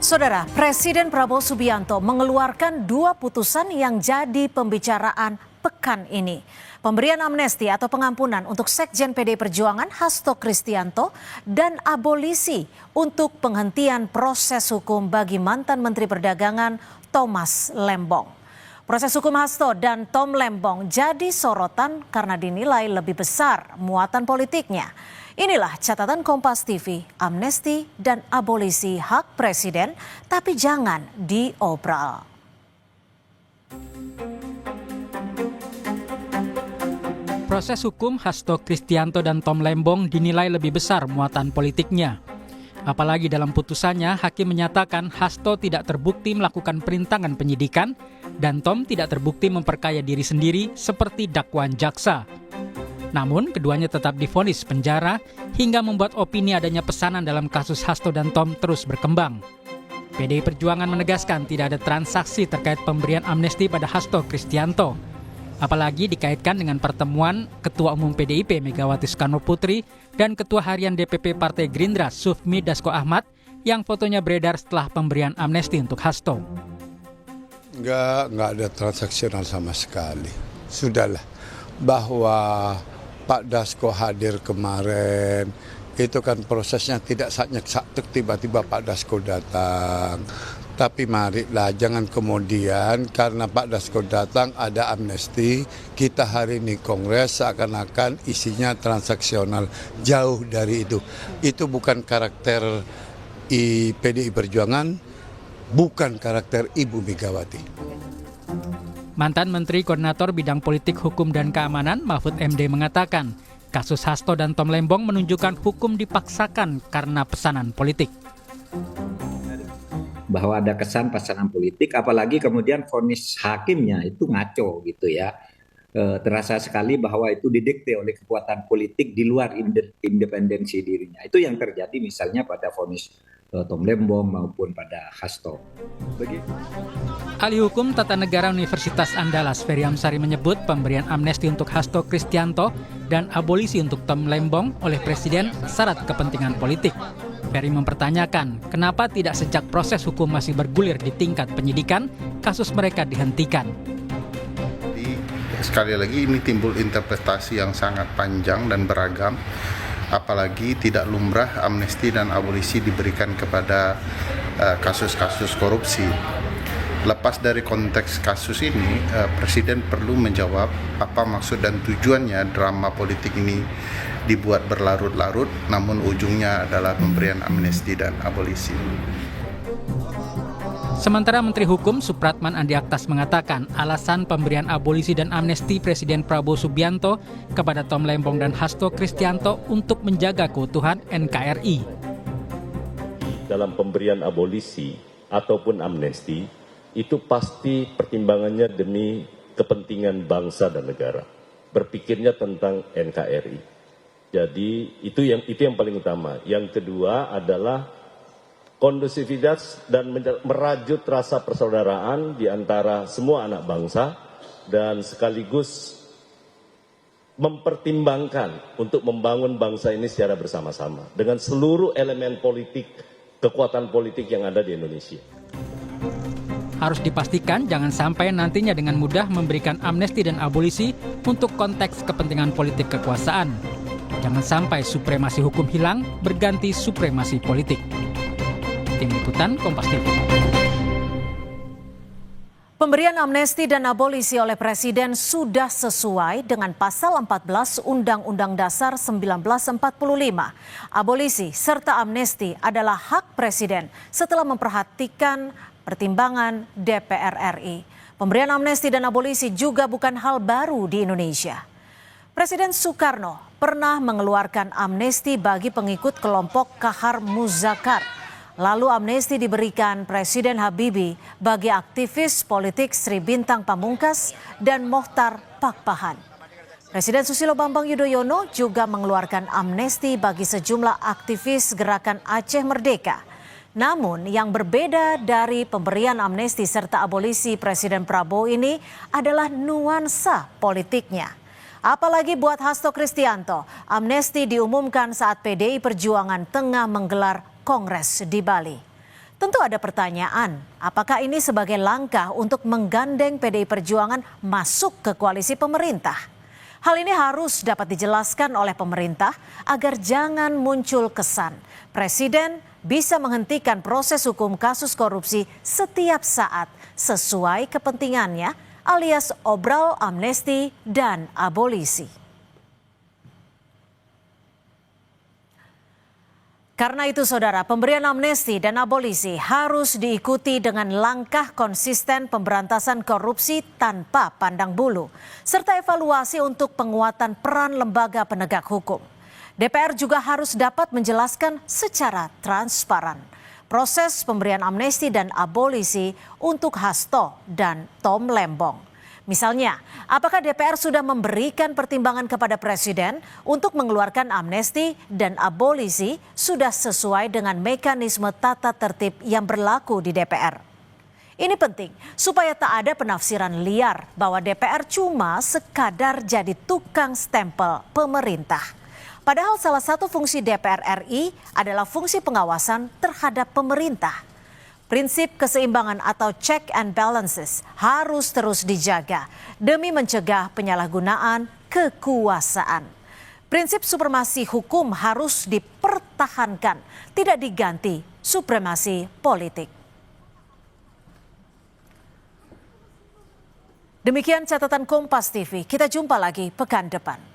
Saudara, Presiden Prabowo Subianto mengeluarkan dua putusan yang jadi pembicaraan pekan ini. Pemberian amnesti atau pengampunan untuk Sekjen PDI Perjuangan Hasto Kristianto dan abolisi untuk penghentian proses hukum bagi mantan Menteri Perdagangan Thomas Lembong. Proses hukum Hasto dan Tom Lembong jadi sorotan karena dinilai lebih besar muatan politiknya. Inilah catatan Kompas TV, amnesti dan abolisi hak presiden, tapi jangan diobral. Proses hukum Hasto Kristianto dan Tom Lembong dinilai lebih besar muatan politiknya. Apalagi dalam putusannya, hakim menyatakan Hasto tidak terbukti melakukan perintangan penyidikan dan Tom tidak terbukti memperkaya diri sendiri seperti dakwaan jaksa. Namun, keduanya tetap divonis penjara hingga membuat opini adanya pesanan dalam kasus Hasto dan Tom terus berkembang. PDI Perjuangan menegaskan tidak ada transaksi terkait pemberian amnesti pada Hasto Kristianto. Apalagi dikaitkan dengan pertemuan Ketua Umum PDIP Megawati Soekarnoputri dan Ketua Harian DPP Partai Gerindra Sufmi Dasko Ahmad yang fotonya beredar setelah pemberian amnesti untuk Hasto. Enggak ada transaksional sama sekali. Sudahlah, bahwa Pak Dasko hadir kemarin, itu kan prosesnya tidak saknyek-saktek tiba-tiba Pak Dasko datang. Tapi marilah jangan kemudian karena Pak Dasko datang ada amnesti, kita hari ini kongres seakan-akan isinya transaksional. Jauh dari itu. Itu bukan karakter PDI Perjuangan, bukan karakter Ibu Megawati. Mantan Menteri Koordinator Bidang Politik, Hukum, dan Keamanan Mahfud MD mengatakan kasus Hasto dan Tom Lembong menunjukkan hukum dipaksakan karena pesanan politik. Bahwa ada kesan pesanan politik, apalagi kemudian vonis hakimnya itu ngaco gitu ya. Terasa sekali bahwa itu didikte oleh kekuatan politik di luar independensi dirinya. Itu yang terjadi misalnya pada vonis Tom Lembong maupun pada Hasto. Ahli Hukum Tata Negara Universitas Andalas Ferry Amsari menyebut pemberian amnesti untuk Hasto Kristianto dan abolisi untuk Tom Lembong oleh Presiden syarat kepentingan politik. Ferry mempertanyakan kenapa tidak sejak proses hukum masih bergulir di tingkat penyidikan, kasus mereka dihentikan. Sekali lagi ini timbul interpretasi yang sangat panjang dan beragam, apalagi tidak lumrah amnesti dan abolisi diberikan kepada kasus-kasus korupsi. Lepas dari konteks kasus ini, Presiden perlu menjawab apa maksud dan tujuannya drama politik ini dibuat berlarut-larut, namun ujungnya adalah pemberian amnesti dan abolisi. Sementara Menteri Hukum Supratman Andi Aktas mengatakan alasan pemberian abolisi dan amnesti Presiden Prabowo Subianto kepada Tom Lembong dan Hasto Kristianto untuk menjaga keutuhan NKRI. Dalam pemberian abolisi ataupun amnesti, itu pasti pertimbangannya demi kepentingan bangsa dan negara. Berpikirnya tentang NKRI. Jadi itu yang paling utama. Yang kedua adalah kondusivitas dan merajut rasa persaudaraan di antara semua anak bangsa dan sekaligus mempertimbangkan untuk membangun bangsa ini secara bersama-sama dengan seluruh elemen politik, kekuatan politik yang ada di Indonesia. Harus dipastikan jangan sampai nantinya dengan mudah memberikan amnesti dan abolisi untuk konteks kepentingan politik kekuasaan. Jangan sampai supremasi hukum hilang berganti supremasi politik. Tim Liputan Kompas TV. Pemberian amnesti dan abolisi oleh Presiden sudah sesuai dengan pasal 14 Undang-Undang Dasar 1945. Abolisi serta amnesti adalah hak Presiden setelah memperhatikan pertimbangan DPR RI. Pemberian amnesti dan abolisi juga bukan hal baru di Indonesia. Presiden Soekarno pernah mengeluarkan amnesti bagi pengikut kelompok Kahar Muzakar. Lalu amnesti diberikan Presiden Habibie bagi aktivis politik Sri Bintang Pamungkas dan Mohtar Pakpahan. Presiden Susilo Bambang Yudhoyono juga mengeluarkan amnesti bagi sejumlah aktivis gerakan Aceh Merdeka. Namun yang berbeda dari pemberian amnesti serta abolisi Presiden Prabowo ini adalah nuansa politiknya. Apalagi buat Hasto Kristianto, amnesti diumumkan saat PDI Perjuangan tengah menggelar kongres di Bali. Tentu ada pertanyaan, apakah ini sebagai langkah untuk menggandeng PDI Perjuangan masuk ke koalisi pemerintah? Hal ini harus dapat dijelaskan oleh pemerintah agar jangan muncul kesan Presiden bisa menghentikan proses hukum kasus korupsi setiap saat sesuai kepentingannya alias obral amnesti dan abolisi. Karena itu saudara, pemberian amnesti dan abolisi harus diikuti dengan langkah konsisten pemberantasan korupsi tanpa pandang bulu, serta evaluasi untuk penguatan peran lembaga penegak hukum. DPR juga harus dapat menjelaskan secara transparan proses pemberian amnesti dan abolisi untuk Hasto dan Tom Lembong. Misalnya, apakah DPR sudah memberikan pertimbangan kepada Presiden untuk mengeluarkan amnesti dan abolisi sudah sesuai dengan mekanisme tata tertib yang berlaku di DPR? Ini penting supaya tak ada penafsiran liar bahwa DPR cuma sekadar jadi tukang stempel pemerintah. Padahal salah satu fungsi DPR RI adalah fungsi pengawasan terhadap pemerintah. Prinsip keseimbangan atau check and balances harus terus dijaga demi mencegah penyalahgunaan kekuasaan. Prinsip supremasi hukum harus dipertahankan, tidak diganti supremasi politik. Demikian catatan Kompas TV, kita jumpa lagi pekan depan.